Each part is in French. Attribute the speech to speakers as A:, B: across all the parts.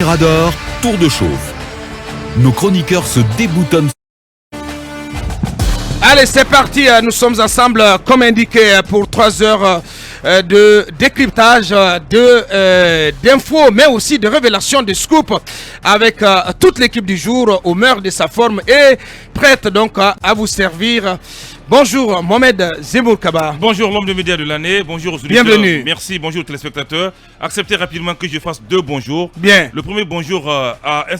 A: Mirador, tour de chauffe. Nos chroniqueurs se déboutonnent.
B: Allez, c'est parti, nous sommes ensemble comme indiqué pour 3 heures de décryptage, d'infos, mais aussi de révélations, de scoop avec toute l'équipe du jour au meilleur de sa forme et prête donc à vous servir. Bonjour Mohamed Zemmour Kaba.
C: Bonjour l'homme de médias de l'année, bonjour aux auditeurs.
B: Bienvenue.
C: Merci, bonjour aux téléspectateurs. Acceptez rapidement que je fasse 2 bonjours.
B: Bien.
C: Le premier bonjour,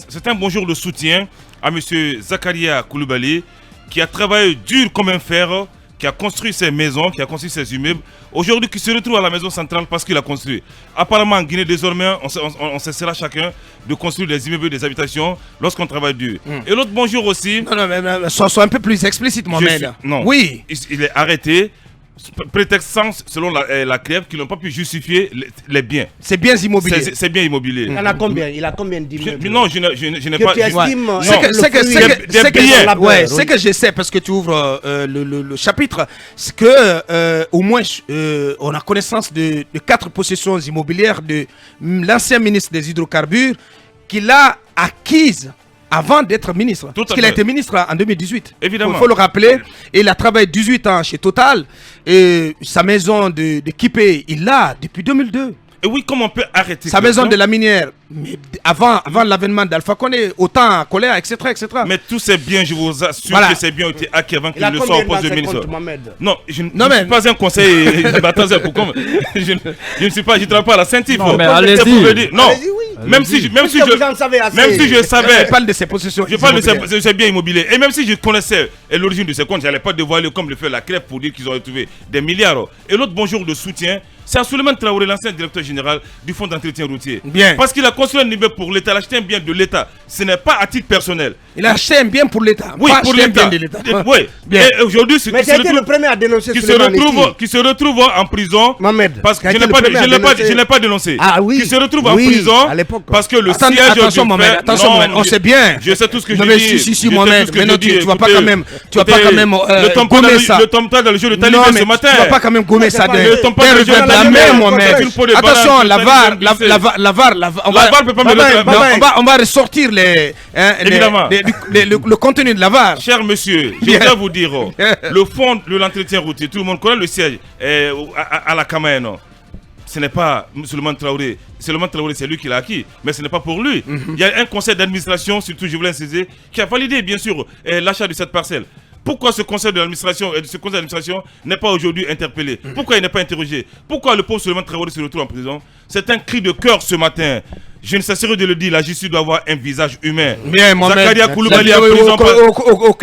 C: c'est un bonjour de soutien à monsieur Zakaria Koulibaly, qui a travaillé dur comme un fer, qui a construit ses maisons, qui a construit ses immeubles, aujourd'hui qui se retrouve à la maison centrale parce qu'il a construit. Apparemment en Guinée désormais, on cessera chacun de construire des immeubles, des habitations lorsqu'on travaille dur. Et l'autre bonjour aussi...
B: Non, mais sois un peu plus explicite Mohamed.
C: Non,
B: oui.
C: Il est arrêté, prétextant selon la CREF qu'ils n'ont pas pu justifier les biens.
B: C'est bien immobilier.
C: C'est bien immobilier.
D: Il a combien d'immeubles?
C: Non, je n'ai pas...
B: C'est que je sais, parce que tu ouvres le chapitre, c'est que au moins on a connaissance de 4 possessions immobilières de l'ancien ministre des hydrocarbures qu'il a acquises avant d'être ministre. Parce qu'il a été ministre en 2018.
C: Évidemment.
B: Il faut le rappeler. Et il a travaillé 18 ans chez Total. Et sa maison de Kipé, il l'a depuis 2002.
C: Et oui, comment on peut arrêter
B: sa maison de la minière, mais avant l'avènement d'Alpha Condé, autant Colère, etc., etc.
C: Mais tous ces biens, je vous assure que ces biens ont été acquis avant qu'il ne soit au poste de ministre. Non, je ne suis pas un conseil. Je ne suis pas, je ne travaille pas à la Saint-Yves.
E: Non, mais allez-y.
C: Non, même si je savais.
B: Je parle de ces possessions.
C: Je parle de ces biens immobiliers. Et même si je connaissais l'origine de ces comptes, je n'allais pas dévoiler comme le fait la CREF pour dire qu'ils ont retrouvé des milliards. Et l'autre bonjour de soutien, c'est à Souleymane Traoré, l'ancien directeur général du fonds d'entretien routier.
B: Bien.
C: Parce qu'il a construit un immeuble pour l'État, il a acheté un bien de l'État. Ce n'est pas à titre personnel.
B: Il a acheté un bien pour l'État.
C: Oui, pour l'État.
B: Oui.
C: Bien. Et aujourd'hui,
D: mais tu as été le premier à dénoncer
C: qui se retrouve en prison.
D: Mohamed.
C: Parce que je n'ai pas dénoncé.
D: Ah oui.
C: Qui se retrouve en prison parce que le siège.
B: Attention, Mohamed. Attention, Mohamed. On sait bien.
C: Je sais tout ce que je dis.
B: Si, Mohamed. Mais non, tu vas pas quand même. Tu vas pas quand même gommer ça.
C: Ne tombe pas dans le jeu de Talibé ce matin.
B: Tu vas pas quand même gommer ça.
C: Ne tombe pas dans le jeu de
B: Talibé. Attention, la VAR, on va ressortir le contenu de la VAR.
C: Cher monsieur, je voudrais vous dire, le fond de l'entretien routier, tout le monde connaît le siège à la Kamaen. Ce n'est pas Souleymane Traoré. Souleymane Traoré, c'est lui qui l'a acquis, mais ce n'est pas pour lui. Il y a un conseil d'administration, surtout je voulais insister, qui a validé bien sûr l'achat de cette parcelle. Pourquoi ce conseil d'administration n'est pas aujourd'hui interpellé? Pourquoi il n'est pas interrogé? Pourquoi le pauvre Souleymane Traoré se retrouve en prison? C'est un cri de cœur ce matin. Je ne cesserai de le dire, la justice doit avoir un visage humain.
B: Bien, Mohamed.
C: Zakaria Koulibaly en prison.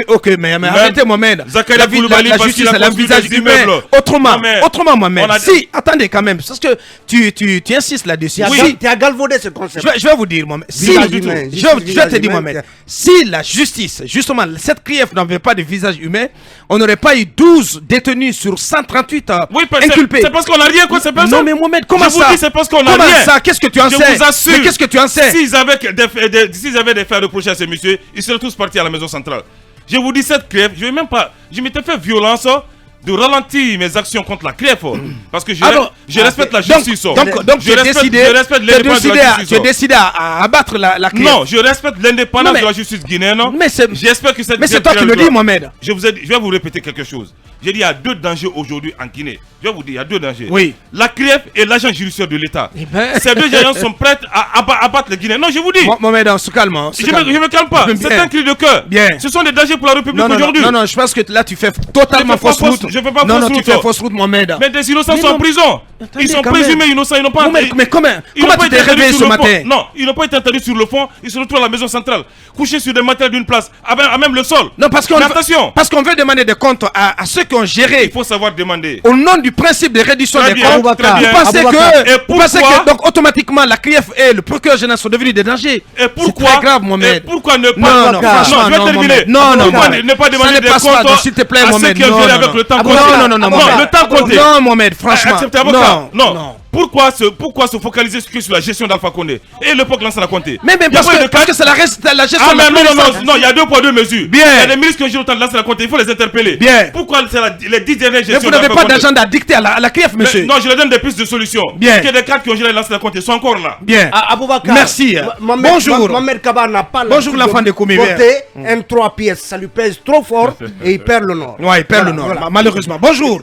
B: Ok, mais arrêtez, Mohamed.
C: Zakaria Koulibaly
B: la justice, c'est un visage humain. Autrement, Mohamed. Si, attendez quand même, parce que tu insistes là-dessus.
D: Oui, tu as galvaudé ce concept.
B: Je vais vous dire, Mohamed. Je vais te dire, Mohamed. Si la justice, justement, cette CRIEF n'avait pas de visage humain, on n'aurait pas eu 12 détenus sur 138 inculpés.
C: C'est parce qu'on n'a rien contre ces personnes.
B: Non, mais Mohamed, comment ça?
C: Je vous dis, c'est parce qu'on n'a rien.
B: Comment ça? Qu'est-ce que tu en sais?
C: Je vous assure.
B: Qu'est-ce que tu en sais?
C: S'ils avaient des faits à reprocher à ces messieurs, ils seraient tous partis à la maison centrale. Je vous dis, cette CREF, je m'étais fait violence de ralentir mes actions contre la CREF. Parce que je respecte la justice.
B: Donc tu as décidé à abattre la CREF.
C: Non, je respecte l'indépendance de la justice guinéenne. J'espère que cette CREF...
B: Mais c'est toi qui le dis, Mohamed.
C: Je vais vous répéter quelque chose. J'ai dit, il y a 2 dangers aujourd'hui en Guinée. Je vais vous dire, il y a 2 dangers.
B: Oui.
C: La CREF et l'agent judiciaire de l'État. Ces 2 agents sont prêts à abattre les Guinéens. Non, je vous dis.
B: Mohamed, on se calme.
C: Je ne me calme pas. C'est un cri de cœur.
B: Bien.
C: Ce sont des dangers pour la République aujourd'hui.
B: Non, je pense que là, tu fais totalement fausse route.
C: Je ne fais pas fausse route.
B: Non, tu fais fausse route, Mohamed.
C: Mais des innocents sont en prison. Ils sont présumés innocents. Ils n'ont pas...
B: Mais comment tu t'es réveillé ce matin?
C: Non, ils n'ont pas été interdits sur le fond. Ils se retrouvent à la maison centrale, couchés sur des matériels d'une place, à même le sol.
B: Non, parce qu'on veut demander des comptes à ceux qui ont géré.
C: Il faut savoir demander.
B: Au nom du principe de réduction des comptes, vous pensez que donc automatiquement la CRIEF et le procureur général sont devenus des dangers.
C: Et pourquoi?
B: C'est très grave, Mohamed.
C: Et pourquoi ne pas...
B: Non, franchement,
C: je vais terminer. Ne pas demander des comptes
B: s'il te plaît,
C: à ceux
B: Mohamed.
C: qui ont géré avec le temps compté.
B: Non,
C: le temps compté.
B: Non, Mohamed, franchement.
C: Acceptez, avocat. Non. Pourquoi se focaliser sur la gestion d'Alpha Condé et l'époque Lansana Conté?
B: Mais parce que c'est la gestion
C: de la non, il y a 2 poids 2 mesures.
B: Bien.
C: Il y a des ministres qui ont joué autant de Lansana Conté, il faut les interpeller.
B: Bien.
C: Pourquoi c'est les 10 dernières gestions?
B: Mais vous n'avez pas d'agenda à dicter à la CRIEF, monsieur.
C: Non, je leur donne des pistes de solutions.
B: Bien.
C: Que des cadres qui ont géré Lansana Conté sont encore là.
B: Bien.
D: Aboubacar.
B: Merci. Bonjour.
D: Mohamed Kaba n'a pas
B: Bonjour l'enfant de Koumé.
D: Voter un 3 pièces, ça lui pèse trop fort et il perd le nord.
B: Ouais, il perd le nord, malheureusement. Bonjour.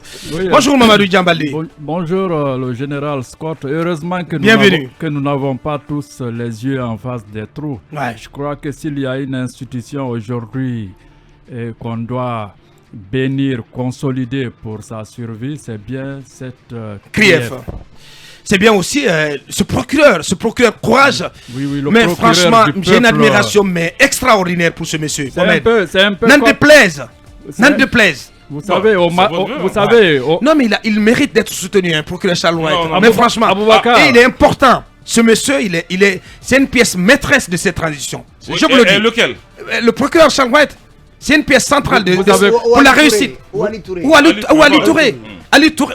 B: Bonjour Mamadou Djambali.
E: Bonjour le général Scott. Heureusement que nous n'avons pas tous les yeux en face des trous.
B: Ouais.
E: Je crois que s'il y a une institution aujourd'hui qu'on doit bénir, consolider pour sa survie, c'est bien cette
B: CRIEF. C'est bien aussi ce procureur courage.
E: Oui, le
B: mais
E: procureur
B: franchement,
E: du
B: j'ai une
E: peuple,
B: admiration mais extraordinaire pour ce monsieur.
E: C'est un peu
B: N'en déplaise.
E: Vous savez,
B: Non, mais il mérite d'être soutenu, hein, procureur Charles White.
C: Non,
B: mais franchement,
E: Aboubacar.
B: et il est important. Ce monsieur, c'est une pièce maîtresse de cette transition.
C: Oui,
B: je vous le dis.
C: Lequel?
B: Le procureur Charles White, c'est une pièce centrale pour la réussite.
D: Ou Ali Touré.
B: Ou Ali Touré.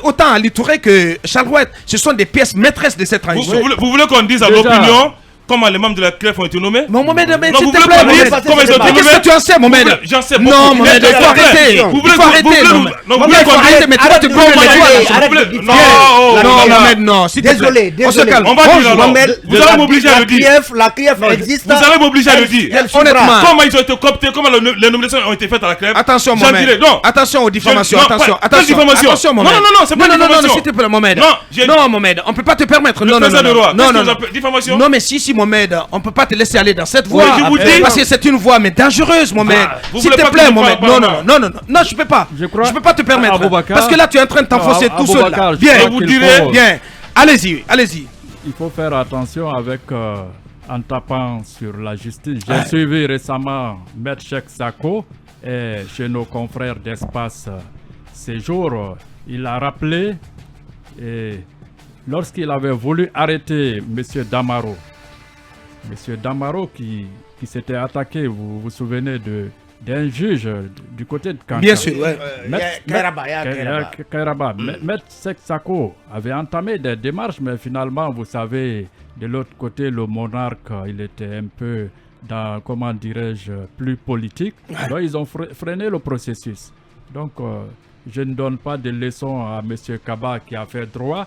B: Autant Ali Touré que Charles White, ce sont des pièces maîtresses de cette transition.
C: Vous voulez qu'on dise à l'opinion comment les membres de la CRIEF ont été nommés?
B: Mais Mohamed,
C: non,
B: s'il
C: vous
B: te
C: voulez
B: plaît,
C: qu'on dise
B: Mohamed.
C: comment ils ont été
B: Mais qu'est-ce
C: nommés?
B: que tu en sais, Mohamed?
C: J'en sais
B: Non,
C: beaucoup.
B: Mohamed, il faut arrêter.
C: Vous
B: Il faut arrêter. Mohamed, il faut arrêter, mais tu vas te prendre Non, Mohamed, non.
D: Désolé.
B: On se calme.
C: On va dire alors.
D: Mohamed,
C: Vous allez m'obliger à le dire.
D: La CRIEF existe.
C: Vous allez m'obliger à le dire.
B: Honnêtement.
C: Comment ils ont été cooptés, comment les nominations ont été faites à la CRIEF?
B: Attention,
C: J'en dirai,
B: Mohamed.
C: non.
B: Attention aux diffamations.
C: Non,
B: Attention,
C: pas de diffamation.
B: attention, Mohamed.
C: Non, c'est pas une diffamation.
B: S'il te plaît, Mohamed.
C: Non,
B: Non, Mohamed, on peut pas te permettre.
C: Le président de roi.
B: Non,
C: Diffamation?
B: non, mais si, Mohamed, on peut pas te laisser aller dans cette voie.
C: Oui, je vous dis.
B: Parce que c'est une voie, mais dangereuse, Mohamed.
C: vous
B: S'il
C: voulez
B: te
C: pas
B: plaît,
C: que je
B: Mohamed.
C: parle,
B: Non, je peux pas.
E: Je crois-
B: Je peux pas te permettre.
E: Aboubacar.
B: Parce que là, tu es en train de t'enfoncer tout seul.
E: Aboubacar, je
B: Bien,
E: crois
C: vous
E: qu'il
C: direz
E: faut-
B: bien. Allez-y.
E: Il faut faire attention avec en tapant sur la justice. J'ai suivi récemment Maître Cheikh Sako et chez nos confrères d'Espace Séjour. Il a rappelé et lorsqu'il avait voulu arrêter M. Damaro qui s'était attaqué, vous vous souvenez d'un juge du côté de Kankan.
B: Bien sûr, ouais.
E: Kairaba. Maître Cheikh Sako avait entamé des démarches, mais finalement, vous savez, de l'autre côté, le monarque, il était un peu dans, comment dirais-je, plus politique. Donc, ils ont freiné le processus. Donc, je ne donne pas de leçons à M. Kaba qui a fait droit,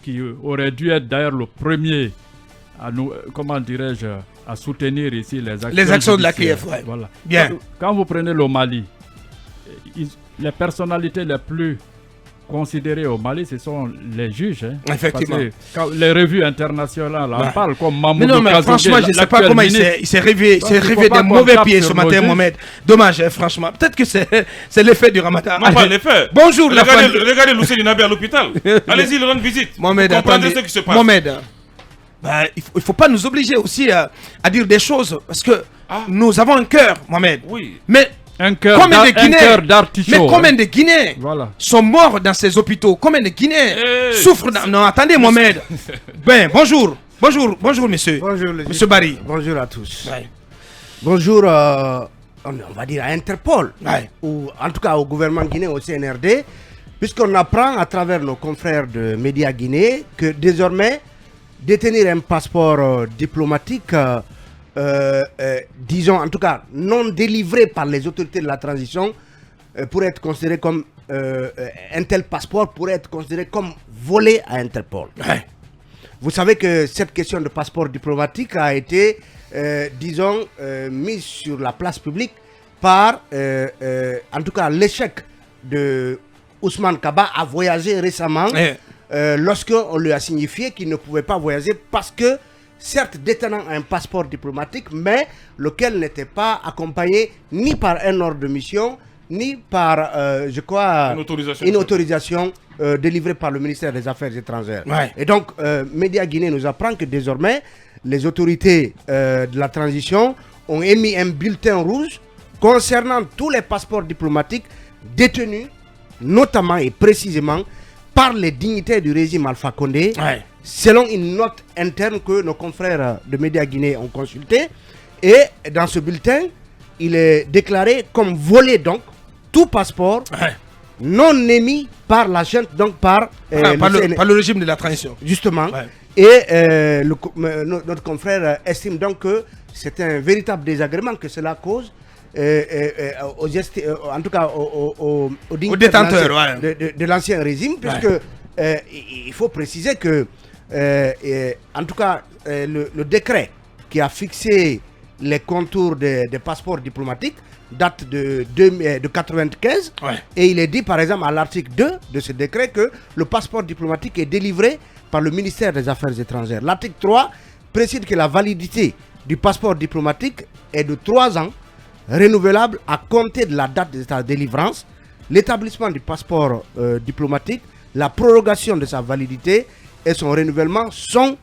E: qui aurait dû être d'ailleurs le premier à nous, comment dirais-je, à soutenir ici les actions
B: de la
E: judiciaires.
B: CRIEF, ouais.
E: Voilà.
B: Bien.
E: Quand vous prenez le Mali, les personnalités les plus considérées au Mali, ce sont les juges. Hein.
B: Effectivement.
E: Parce que quand les revues internationales en parlent, comme Mahmoud
B: Mais non, mais
E: Kazogé,
B: franchement, je ne sais pas comment il s'est rêvé des mauvais pieds ce matin, Mohamed. Dommage, hein, franchement. Peut-être que c'est l'effet du ramadan.
C: Non, pas l'effet.
B: Bonjour, la famille.
C: Regardez Lucien Nabi à l'hôpital. Allez-y, le rendre visite.
B: Mohamed,
C: Comprendrez
B: attendez.
C: ce qui se passe.
B: Mohamed, il ne faut pas nous obliger aussi à dire des choses parce que nous avons un cœur, Mohamed.
C: Oui.
B: Mais
E: un cœur d'artichaut.
B: Mais combien de Guinéens sont morts dans ces hôpitaux? Combien de Guinéens souffrent Non, attendez, Mohamed. Ben, bonjour, monsieur.
D: Bonjour,
B: monsieur Barry.
D: Bonjour à tous.
B: Ouais.
D: Bonjour, on va dire à Interpol,
B: Ouais.
D: ou en tout cas au gouvernement guinéen, au CNRD, puisqu'on apprend à travers nos confrères de médias guinéens que désormais, détenir un passeport diplomatique, disons en tout cas non délivré par les autorités de la transition, pourrait être considéré comme un tel passeport pourrait être considéré comme volé à Interpol.
B: Ouais.
D: Vous savez que cette question de passeport diplomatique a été, disons, mise sur la place publique par, en tout cas, l'échec de Ousmane Kaba à voyager récemment. Lorsqu'on lui a signifié qu'il ne pouvait pas voyager parce que, certes détenant un passeport diplomatique, mais lequel n'était pas accompagné ni par un ordre de mission, ni par, je crois, une autorisation délivrée par le ministère des Affaires étrangères.
B: Ouais.
D: Et donc, Média Guinée nous apprend que désormais, les autorités de la transition ont émis un bulletin rouge concernant tous les passeports diplomatiques détenus, notamment et précisément, par les dignitaires du régime Alpha Condé, selon une note interne que nos confrères de Média Guinée ont consultée. Et dans ce bulletin, il est déclaré comme volé donc tout passeport non émis par la junte, donc par
B: le régime de la transition.
D: Justement.
B: Ouais.
D: Et notre confrère estime donc que c'est un véritable désagrément que cela cause en tout cas aux
B: détenteurs
D: de l'ancien régime, puisque il faut préciser que en tout cas le décret qui a fixé les contours des passeports diplomatiques date de 1995 et il est dit par exemple à l'article 2 de ce décret que le passeport diplomatique est délivré par le ministère des Affaires étrangères. L'article 3 précise que la validité du passeport diplomatique est de 3 ans, renouvelable à compter de la date de sa délivrance. L'établissement du passeport diplomatique, la prorogation de sa validité et son renouvellement sont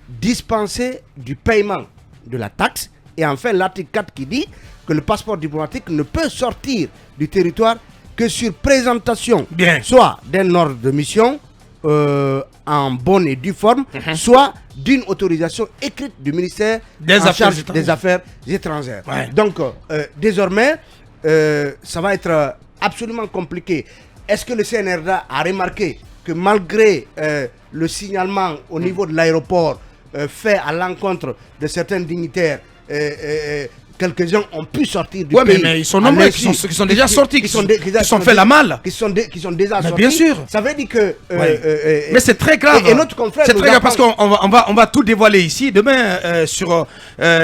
D: dispensés du paiement de la taxe. Et enfin, l'article 4 qui dit que le passeport diplomatique ne peut sortir du territoire que sur présentation, soit d'un ordre de mission en bonne et due forme, soit d'une autorisation écrite du ministère en charge des Affaires étrangères. Donc, désormais, ça va être absolument compliqué. Est-ce que le CNRDA a remarqué que malgré le signalement au niveau de l'aéroport fait à l'encontre de certains dignitaires, quelques-uns ont pu sortir du pays.
B: Mais ils sont nombreux qui sont déjà sortis, qui sont fait la malle.
D: Qui sont déjà sortis.
B: Bien sûr.
D: Ça veut dire que...
B: mais c'est très grave.
D: Et notre confrère...
B: C'est très grave parce qu'on va tout dévoiler ici. Demain, sur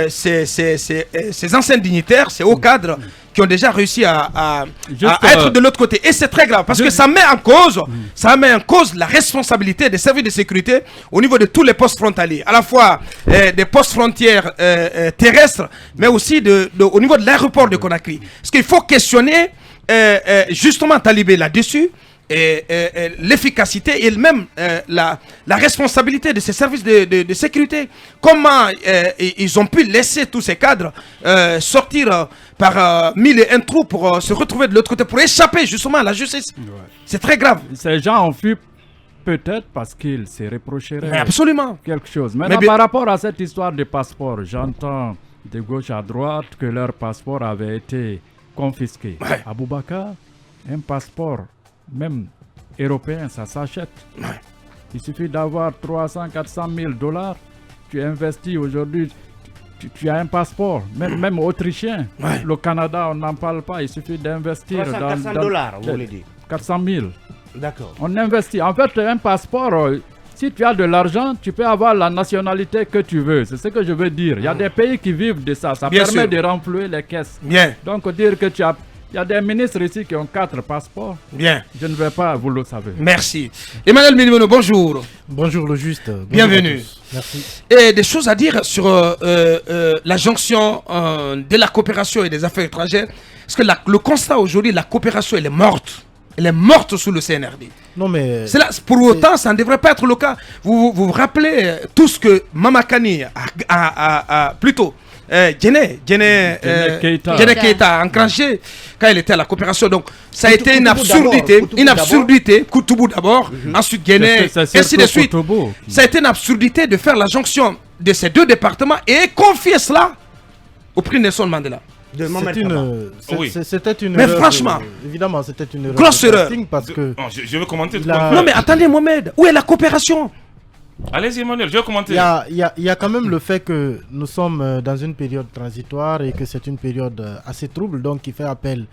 B: ces anciens dignitaires, ces hauts cadres qui ont déjà réussi à être de l'autre côté. Et c'est très grave parce que ça met en cause la responsabilité des services de sécurité au niveau de tous les postes frontaliers, à la fois des postes frontières terrestres, mais aussi au niveau de l'aéroport de Conakry. Parce qu'il faut questionner justement Talibé là-dessus, l'efficacité et même la responsabilité de ces services de sécurité. Comment ils ont pu laisser tous ces cadres sortir par mille et un trous pour se retrouver de l'autre côté, pour échapper justement à la justice. C'est très grave.
E: Ces gens ont fui peut-être parce qu'ils se reprocheraient
B: absolument
E: quelque chose. Maintenant, par rapport à cette histoire de passeport, j'entends de gauche à droite que leur passeport avait été confisqué. Aboubakar, un passeport même européen, ça s'achète. Il suffit d'avoir 300, 400 000 $. Tu investis aujourd'hui, tu as un passeport, même autrichien. Le Canada, on n'en parle pas. Il suffit d'investir
D: 300, 400 $, vous voulez dire
E: 400 000.
D: D'accord.
E: On investit. En fait, un passeport, si tu as de l'argent, tu peux avoir la nationalité que tu veux. C'est ce que je veux dire. Il y a des pays qui vivent de ça. Ça permet de renflouer les caisses. Donc, dire que tu as... Il y a des ministres ici qui ont 4 passeports. Je ne vais pas, vous le savez.
B: Merci. Emmanuel Minimono, bonjour.
F: Bonjour le juste.
B: Bienvenue.
F: Merci.
B: Et des choses à dire sur la jonction de la coopération et des affaires étrangères. Parce que le constat aujourd'hui, la coopération, elle est morte. Elle est morte sous le CNRD.
F: Non mais...
B: Pour autant, ça ne devrait pas être le cas. Vous vous rappelez tout ce que Mamakani a plutôt... Djene Keita a enclenché quand il était à la coopération. Donc ça a été une absurdité. Koutoubou d'abord, ensuite Guinée, ainsi de suite. Ça a été une absurdité de faire la jonction de ces deux départements et confier cela au prix Nelson Mandela.
F: C'était une
B: mais
F: erreur,
B: franchement,
F: évidemment, c'était une erreur.
B: Grosse erreur.
F: Parce que
C: je veux commenter.
B: Non mais attendez Mohamed, où est la coopération?
C: Allez-y Emmanuel, je vais commenter.
F: Il y a quand même le fait que nous sommes dans une période transitoire et que c'est une période assez trouble, donc qui fait appel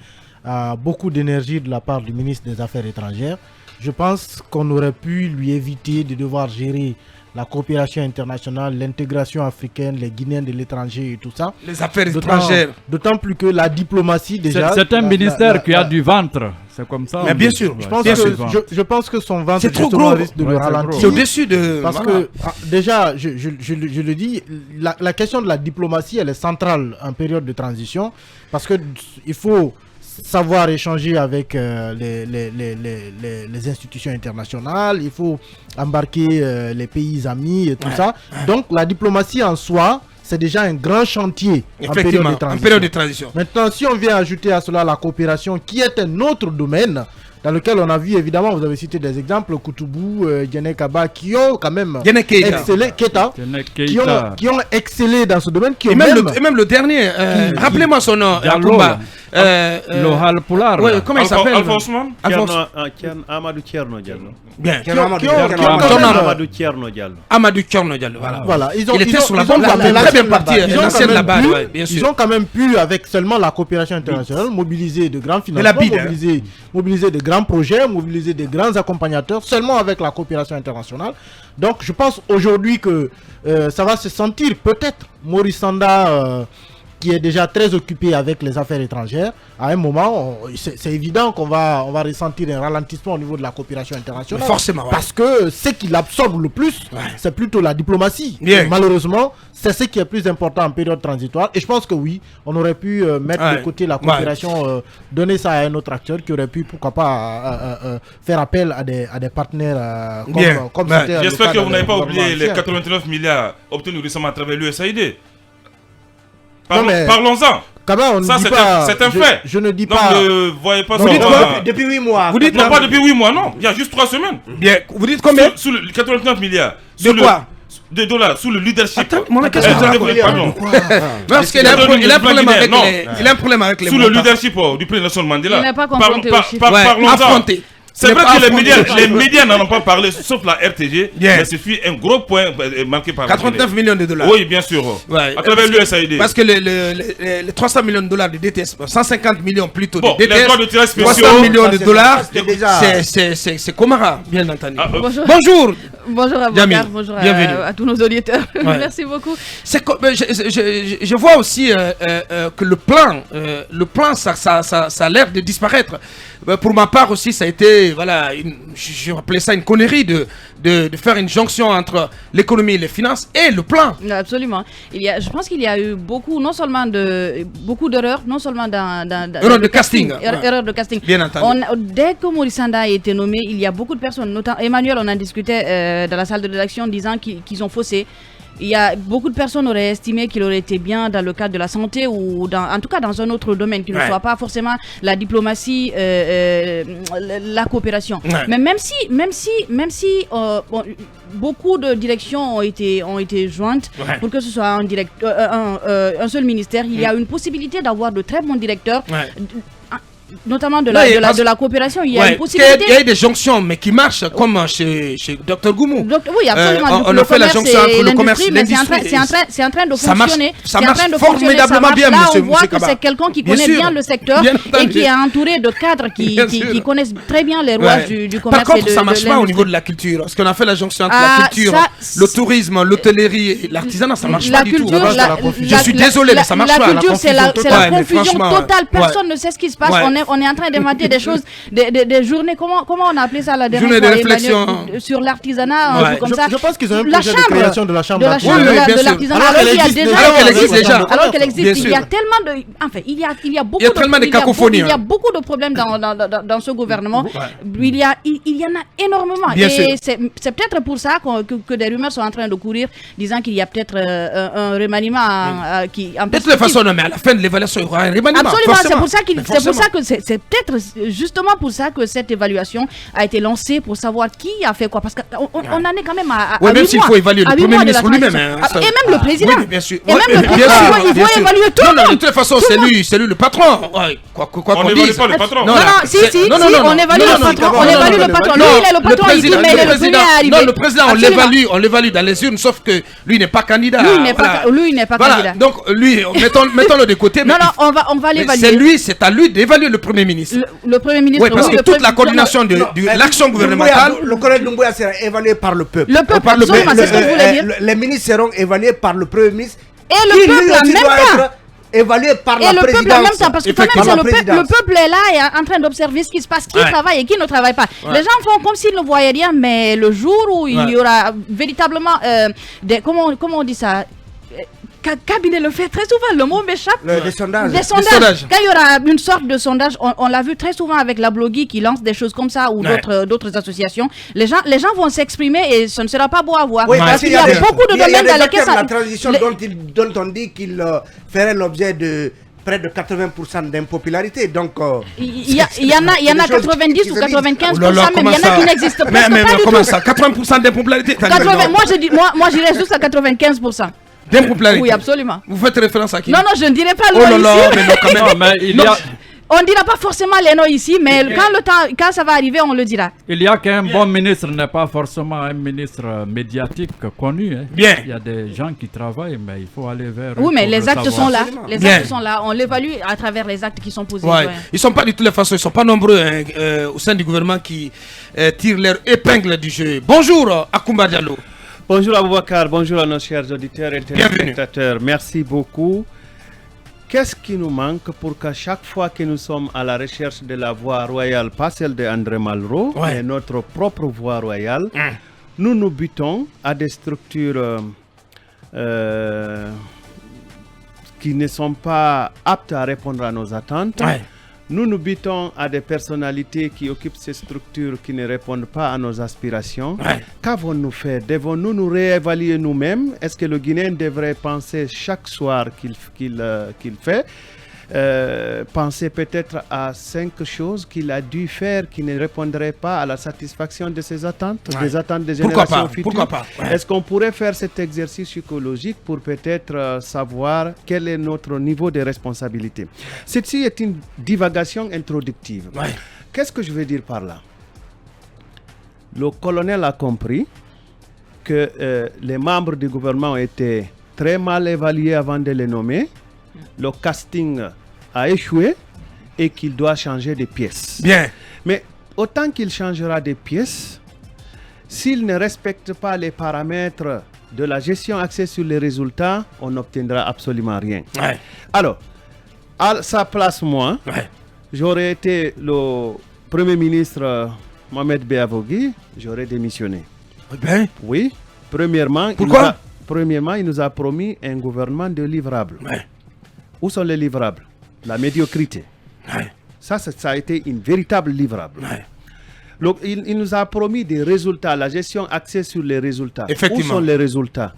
F: à beaucoup d'énergie de la part du ministre des Affaires étrangères. Je pense qu'on aurait pu lui éviter de devoir gérer la coopération internationale, l'intégration africaine, les Guinéens de l'étranger et tout ça.
B: Les affaires étrangères.
F: D'autant plus que la diplomatie déjà...
E: C'est un ministère qui a du ventre. C'est comme ça.
B: Mais bien sûr.
F: Je pense que son ventre
B: c'est trop gros.
F: Risque de le ralentir.
B: C'est au-dessus de...
F: Parce que déjà, je le dis, la question de la diplomatie, elle est centrale en période de transition. Parce qu'il faut savoir échanger avec les institutions internationales, il faut embarquer les pays amis et tout ça. Donc la diplomatie en soi, c'est déjà un grand chantier en période de transition. Maintenant, si on vient ajouter à cela la coopération, qui est un autre domaine, dans lequel on a vu, évidemment, vous avez cité des exemples, Koutoubou, Djene Kaba, qui ont quand même excellé, qui ont excellé dans ce domaine. Et
B: même le dernier, rappelez-moi son nom,
E: Le Halpolar.
B: Ouais, comment il s'appelle?
C: Alpha Ousmane
G: Amadou Thierno Diallo.
B: Bien.
G: Amadou Thierno Diallo.
B: Amadou Thierno Diallo, voilà.
F: Il
B: était sur la bonne voie, très bien parti.
F: Ils ont quand même pu, avec seulement la coopération internationale, mobiliser de grands financements, mobiliser de grands projets, mobiliser de grands accompagnateurs, seulement avec la coopération internationale. Donc je pense aujourd'hui que ça va se sentir peut-être. Maurice Sanda, qui est déjà très occupé avec les affaires étrangères, à un moment, c'est évident qu'on va ressentir un ralentissement au niveau de la coopération internationale.
B: Mais forcément,
F: parce que ce qui l'absorbe le plus, c'est plutôt la diplomatie.
B: Bien.
F: Malheureusement, c'est ce qui est plus important en période transitoire. Et je pense que oui, on aurait pu mettre de côté la coopération, donner ça à un autre acteur qui aurait pu, pourquoi pas, faire appel à des partenaires comme c'était.
C: J'espère que vous n'avez pas oublié les 89 milliards obtenus récemment à travers l'USAID. Parlons-en. Ça, c'est un fait.
F: Je ne dis
C: donc,
F: pas.
C: Ne voyez pas
B: vous
C: ça.
B: Dites quoi
D: depuis 8 mois.
B: Vous dites
C: non, pas depuis 8 mois, non. Il y a juste 3 semaines.
B: Bien. Vous dites combien?
C: Sous le 89 milliards.
B: De quoi?
C: De dollars, sous le leadership.
B: Attends, qu'est-ce que tu racontes?
C: Pardon.
B: Parce qu'il a un problème avec les
C: sous le leadership du président Nelson Mandela.
H: Il n'est pas confronté au chiffre.
C: Parlons-en. C'est vrai que les médias n'en ont pas parlé, sauf la RTG, mais ce fut un gros point marqué par
B: 89 millions de dollars.
C: Oui, bien sûr. À travers l'USAID.
B: Parce que les 300 millions de dollars de DTS, 150 millions plutôt de DTS,
C: les droits de tirage spéciaux,
B: 300 millions de dollars, c'est Komara, bien entendu. Bonjour.
H: Bonjour à Bakar, bonjour à tous nos auditeurs. Merci beaucoup.
B: Je vois aussi que le plan, ça a l'air de disparaître. Pour ma part aussi, ça a été, voilà, je appelais ça une connerie de faire une jonction entre l'économie et les finances et le plan.
H: Absolument. Je pense qu'il y a eu beaucoup d'erreurs, non seulement dans
B: erreurs de casting.
H: Erreurs de casting.
B: Bien entendu.
H: Dès que Maurice Sanda a été nommé, il y a beaucoup de personnes, notamment Emmanuel, on en discutait dans la salle de rédaction, disant qu'ils ont faussé. Il y a beaucoup de personnes auraient estimé qu'il aurait été bien dans le cadre de la santé ou en tout cas dans un autre domaine qui ne soit pas forcément la diplomatie, la coopération. Mais même si beaucoup de directions ont été jointes pour que ce soit un seul ministère, il y a une possibilité d'avoir de très bons directeurs. Notamment de la coopération, il y a une possibilité.
B: Il y a des jonctions, mais qui marchent, comme chez Dr Goumou.
H: Oui, absolument.
B: On a fait la jonction entre le commerce et l'industrie.
H: C'est en train de fonctionner.
B: Ça marche formidablement bien,
H: là,
B: monsieur
H: on voit que c'est quelqu'un qui connaît bien le secteur et qui est entouré de cadres qui connaissent très bien les rouages du commerce.
B: Par contre, ça ne marche pas au niveau de la culture. Parce qu'on a fait la jonction entre la culture, le tourisme, l'hôtellerie et l'artisanat, ça ne marche pas du tout. Je suis désolé, mais ça ne marche pas.
H: La culture, c'est la confusion totale. Personne ne sait ce qui se passe. On est en train d'inventer des choses, des journées, comment on a appelé ça la dernière
B: journée de réflexion
H: sur l'artisanat, comme ça.
F: Je pense qu'ils ont un projet de création de la chambre
H: de l'artisanat. Alors qu'elle existe, il y a tellement de, enfin, il y a beaucoup de cacophonie. Il y a beaucoup de problèmes dans ce gouvernement. Il y en a énormément. Et c'est peut-être pour ça que des rumeurs sont en train de courir, disant qu'il y a peut-être un remaniement qui.
B: De toute façon, mais à la fin de l'évaluation, il y aura un remaniement.
H: Absolument, c'est pour ça que c'est peut-être justement pour ça que cette évaluation a été lancée, pour savoir qui a fait quoi, parce qu'on en est quand même à
B: même s'il faut évaluer le Premier ministre lui-même.
H: Et même le président.
B: Oui, bien sûr.
H: Et même le président, il faut évaluer tout le monde.
B: De toute façon, c'est lui le patron.
C: On n'évalue pas le patron.
H: Non, si, on évalue le patron. Lui, il est le patron ici, mais il est le premier à arriver.
B: Non, le président, on l'évalue dans les urnes, sauf que lui n'est pas candidat.
H: Lui n'est pas candidat.
B: Donc, lui, mettons-le de côté.
H: Non, on va l'évaluer.
B: C'est à lui d'évaluer le Premier ministre.
H: Le Premier ministre.
B: Oui, parce que toute la coordination de l'action gouvernementale.
D: Le colonel Doumbouya sera évalué par le peuple.
H: Le peuple, absolument, c'est ce que je voulais dire.
D: Les ministres seront évalués par le Premier ministre.
H: Et le peuple en même temps.
D: Évalué par la présidence.
H: Et le peuple en même temps, parce que quand même, le peuple est là et en train d'observer ce qui se passe, qui travaille et qui ne travaille pas. Les gens font comme s'ils ne voyaient rien, mais le jour où il y aura véritablement comment on dit ça, cabinet le fait très souvent, le mot m'échappe.
D: Des sondages.
H: Quand il y aura une sorte de sondage, on l'a vu très souvent avec la Blogui qui lance des choses comme ça ou d'autres associations. Les gens vont s'exprimer et ce ne sera pas beau à voir. Parce qu'il y a beaucoup de domaines dans lesquels
D: la transition dont on dit qu'il ferait l'objet de près de 80% d'impopularité. Donc,
H: il y en a 90 ou 95%, même il y en a qui n'existent presque pas du tout.
B: Comment ça, 80% d'impopularité?
H: Moi, j'irais juste à 95%.
B: D'impopularité.
H: Oui, absolument.
B: Vous faites référence à qui?
H: Non, je ne dirais pas le
B: nom
H: nom
B: là
H: ici.
B: là, mais non, quand même.
E: Non, mais il y a...
H: On ne dira pas forcément les noms ici, mais quand ça va arriver, on le dira.
E: Il y a qu'un bon ministre n'est pas forcément un ministre médiatique connu. Hein.
B: Bien.
E: Il y a des gens qui travaillent, mais il faut aller vers...
H: Oui, mais les actes sont là.
B: Absolument.
H: Les
B: Bien.
H: actes sont là. On l'évalue à travers les actes qui sont posés.
B: Ouais.
H: Ouais.
B: Ils sont pas de toutes les façons, ils sont pas nombreux hein, au sein du gouvernement qui tirent leur épingle du jeu. Bonjour Akoumba Diallo.
G: Bonjour Aboubakar, bonjour à nos chers auditeurs et téléspectateurs. Merci beaucoup. Qu'est-ce qui nous manque pour qu'à chaque fois que nous sommes à la recherche de la voie royale, pas celle de André Malraux, mais notre propre voie royale, nous nous butons à des structures qui ne sont pas aptes à répondre à nos attentes. Nous nous butons à des personnalités qui occupent ces structures qui ne répondent pas à nos aspirations. Qu'avons-nous fait? Devons-nous nous réévaluer nous-mêmes? Est-ce que le Guinéen devrait penser chaque soir qu'il fait penser peut-être à 5 choses qu'il a dû faire qui ne répondraient pas à la satisfaction de ses attentes, des attentes des générations futures?
B: Pourquoi pas?
G: Est-ce qu'on pourrait faire cet exercice psychologique pour peut-être savoir quel est notre niveau de responsabilité? Ceci est une divagation introductive. Qu'est-ce que je veux dire par là? Le colonel a compris que les membres du gouvernement ont été très mal évalués avant de les nommer. Le casting a échoué et qu'il doit changer de pièces.
B: Bien.
G: Mais autant qu'il changera de pièces, s'il ne respecte pas les paramètres de la gestion axée sur les résultats, on n'obtiendra absolument rien. Alors, à sa place, moi, j'aurais été le Premier ministre Mohamed Beavogui, j'aurais démissionné. Oui, premièrement...
B: Pourquoi?
G: Premièrement, il nous a promis un gouvernement de livrables. Où sont les livrables? La médiocrité. Ça a été une véritable livrable. Donc, il nous a promis des résultats, la gestion axée sur les résultats. Où sont les résultats?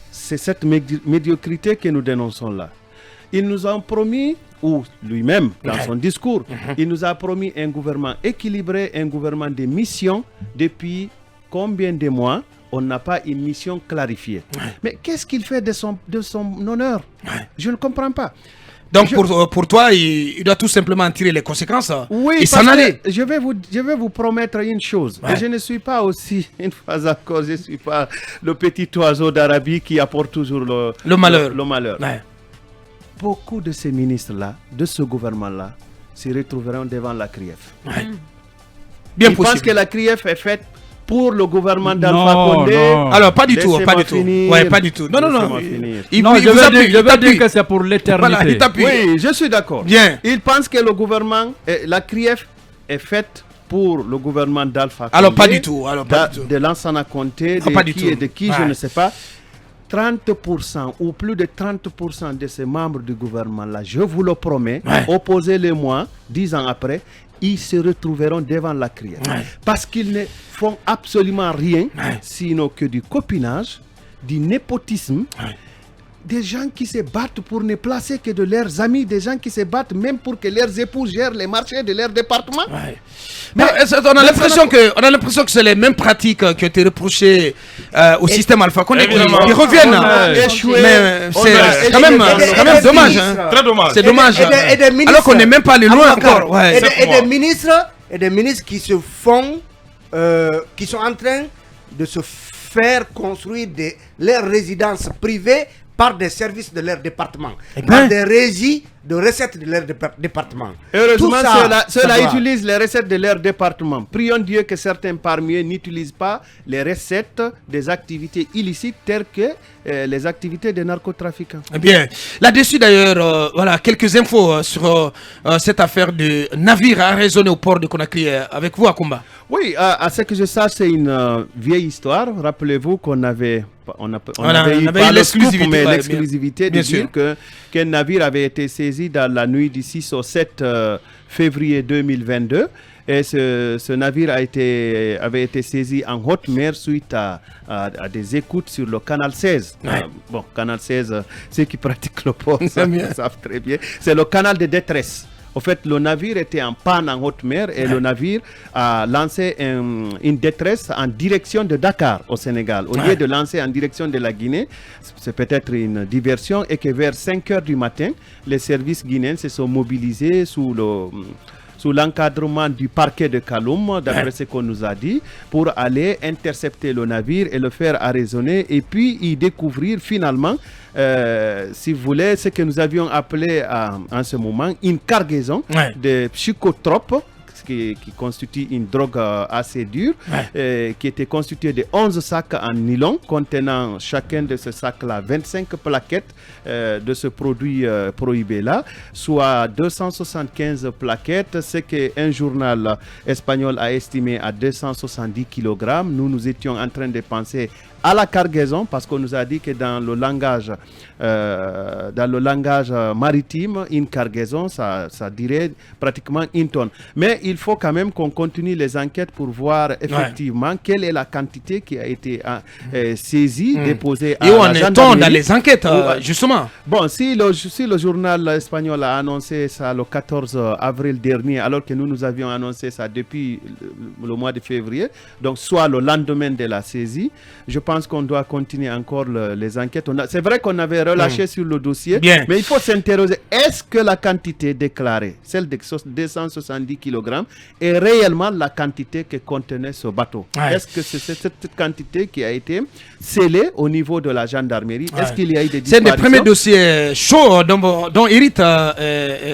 G: C'est cette médiocrité que nous dénonçons là. Ils nous ont promis, ou lui-même dans son discours, il nous a promis un gouvernement équilibré, un gouvernement de mission. Depuis combien de mois on n'a pas une mission clarifiée? Mais qu'est-ce qu'il fait de son honneur? Je ne comprends pas.
B: Donc pour toi, il doit tout simplement tirer les conséquences
G: oui,
B: et s'en aller.
G: Je vais vous promettre une chose. Je ne suis pas aussi, une fois encore, je ne suis pas le petit oiseau d'Arabie qui apporte toujours le malheur. Beaucoup de ces ministres-là, de ce gouvernement-là, se retrouveront devant la CRIEF.
B: Bien
G: Ils pensent que la CRIEF est faite pour le gouvernement d'Alpha Condé.
B: Alors pas du tout, pas du tout. Ouais, pas du tout. Non.
E: Je veux dire que c'est pour l'éternité.
G: Oui, je suis d'accord.
B: Bien.
G: Ils pensent que le gouvernement, la CRIEF est faite pour le gouvernement d'Alpha Condé.
B: Alors pas du tout.
G: De Lansana Conté, de qui je ne sais pas. 30% ou plus de 30% de ces membres du gouvernement-là, je vous le promets, opposez-les-moi, 10 ans après, ils se retrouveront devant la CRIEF. Parce qu'ils ne font absolument rien, sinon que du copinage, du népotisme, des gens qui se battent pour ne placer que de leurs amis, des gens qui se battent même pour que leurs époux gèrent les marchés de leur département.
B: Mais on a l'impression que c'est les mêmes pratiques qui ont été reprochées au système Alpha Condé qui reviennent. Mais c'est quand même dommage.
C: Très dommage.
B: C'est dommage. Alors qu'on n'est même pas allé loin encore.
D: Et des ministres qui se font, qui sont en train de se faire construire leurs résidences privées par des services de leur département, par des régies de recettes de leur département.
G: Heureusement, ceux-là utilisent les recettes de leur département. Prions Dieu que certains parmi eux n'utilisent pas les recettes des activités illicites telles que les activités des narcotrafiquants.
B: Bien. Là-dessus d'ailleurs, voilà, quelques infos sur cette affaire de navire arraisonné au port de Conakry avec vous, Akoumba.
G: Oui, à ce que je sache, c'est une vieille histoire. Rappelez-vous qu'on avait... On avait eu l'exclusivité de dire qu'un navire avait été saisi dans la nuit du 6 au 7 février 2022 et ce navire avait été saisi en haute mer suite à des écoutes sur le canal 16. Canal 16, ceux qui pratiquent le port savent très bien. C'est le canal de détresse. Au fait, le navire était en panne en haute mer et le navire a lancé une détresse en direction de Dakar au Sénégal. Au lieu de lancer en direction de la Guinée, c'est peut-être une diversion, et que vers 5 heures du matin, les services guinéens se sont mobilisés sous l'encadrement du parquet de Kaloum, d'après ce qu'on nous a dit, pour aller intercepter le navire et le faire arraisonner, et puis y découvrir finalement, si vous voulez, ce que nous avions appelé en ce moment une cargaison de psychotropes, qui constitue une drogue assez dure, qui était constituée de 11 sacs en nylon, contenant chacun de ces sacs-là 25 plaquettes de ce produit prohibé-là, soit 275 plaquettes, ce qu'un journal espagnol a estimé à 270 kg. Nous étions en train de penser à la cargaison, parce qu'on nous a dit que dans le langage maritime, une cargaison, ça dirait pratiquement une tonne. Mais il faut quand même qu'on continue les enquêtes pour voir effectivement quelle est la quantité qui a été saisie, déposée à la gendarmerie. Et où en est-on
B: dans les enquêtes, justement?
G: Bon, si le journal espagnol a annoncé ça le 14 avril dernier, alors que nous avions annoncé ça depuis le mois de février, donc soit le lendemain de la saisie, je pense qu'on doit continuer encore les enquêtes. C'est vrai qu'on avait relâché sur le dossier, mais il faut s'interroger, est-ce que la quantité déclarée, celle de 270 kg, est réellement la quantité que contenait ce bateau? Est-ce que c'est cette quantité qui a été scellée au niveau de la gendarmerie? Est-ce qu'il y a eu des disparitions?
B: C'est le premier dossier chaud dont Hérite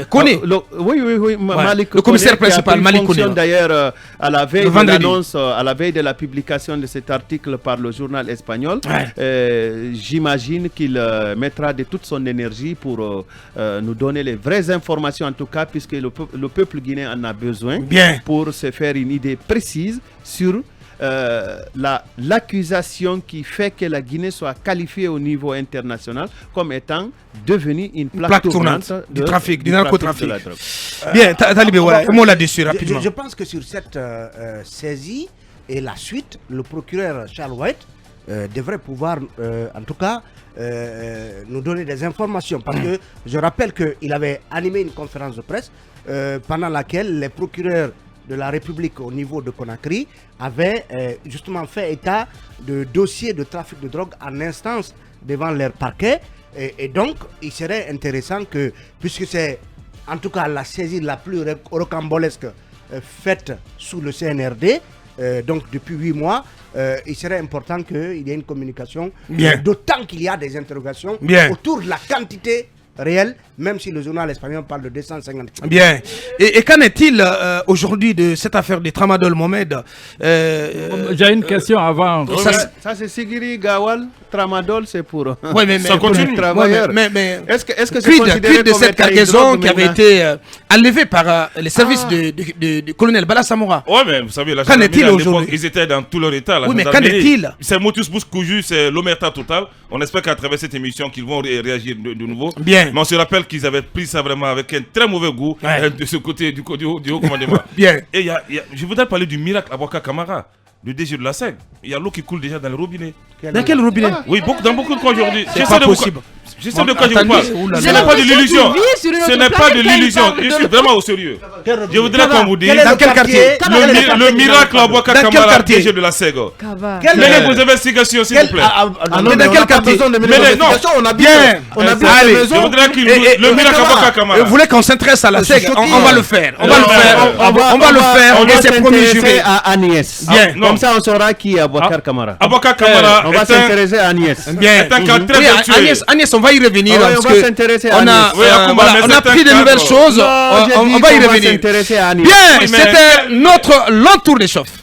B: connaît.
G: Oui.
B: Le commissaire principal, Malik connaît.
G: D'ailleurs, à la veille de l'annonce, à la veille de la publication de cet article par le journal espagnol, j'imagine qu'il mettra de toute son énergie pour nous donner les vraies informations, en tout cas, puisque le peuple guinéen en a besoin pour se faire une idée précise sur l'accusation qui fait que la Guinée soit qualifiée au niveau international comme étant devenue une plaque tournante
B: du trafic, du narcotrafic. Bien, Talibé, un mot là-dessus rapidement.
D: Je pense que sur cette saisie et la suite, le procureur Charles White devrait pouvoir, en tout cas, nous donner des informations. Parce que je rappelle qu'il avait animé une conférence de presse pendant laquelle les procureurs de la République au niveau de Conakry avaient justement fait état de dossiers de trafic de drogue en instance devant leur parquet. Et donc, il serait intéressant que, puisque c'est en tout cas la saisie la plus rocambolesque faite sous le CNRD, donc depuis 8 mois, il serait important qu'il y ait une communication, d'autant qu'il y a des interrogations autour de la quantité réelle, même si le journal espagnol parle de 250 kg.
B: Bien. Et qu'en est-il aujourd'hui de cette affaire de Tramadol Mohamed?
E: J'ai une question avant.
G: Ça c'est Sigiri Gawal. Tramadol, c'est pour.
B: Oui, mais
C: ça continue.
B: Mais
G: est-ce que c'est considéré
B: de cette cargaison qui avait été enlevée par les services du colonel Bala Samoura?
C: Oui, mais vous savez, la
B: gendarmerie, à l'époque,
C: ils étaient dans tout leur état.
B: Oui, mais qu'en est-il?
C: C'est Motus Bouskouju, c'est l'omerta total. On espère qu'à travers cette émission, qu'ils vont réagir de nouveau.
B: Bien.
C: Mais on se rappelle qu'ils avaient pris ça vraiment avec un très mauvais goût de ce côté du haut commandement.
B: Bien.
C: Et je voudrais parler du miracle Abouaka Kamara, le DG de la SEG. Il y a l'eau qui coule déjà dans le robinet.
B: Dans quel robinet?
C: Oui, dans beaucoup de cas aujourd'hui.
B: C'est pas possible.
C: Je sais de quoi je vous parle. Ce n'est pas de l'illusion. Ce n'est pas de l'illusion. Je suis vraiment au sérieux. Je voudrais qu'on vous dise.
B: Dans quel quartier?
C: Le miracle Abouaka Kamara, DG de la SEG. Menez vos investigations, s'il vous plaît.
B: Mais dans quel quartier?
C: Mais non,
F: on a bien.
C: Allez, je voudrais qu'il le miracle Abouaka Kamara.
B: Vous voulez qu'on s'intéresse à la SEG? On va le faire. On va le faire.
G: On va
B: c'est promis juré.
G: à Agnès.
B: Bien.
G: Comme ça, on saura qui est Abouaka Kamara.
C: Abouaka Kamara.
G: On va s'intéresser à Agnès.
B: Bien. Agnès, on va y revenir. Parce
G: va s'intéresser à
B: on a pris de nouvelles choses. On va y revenir. Bien, c'était notre long tour d'échauffe.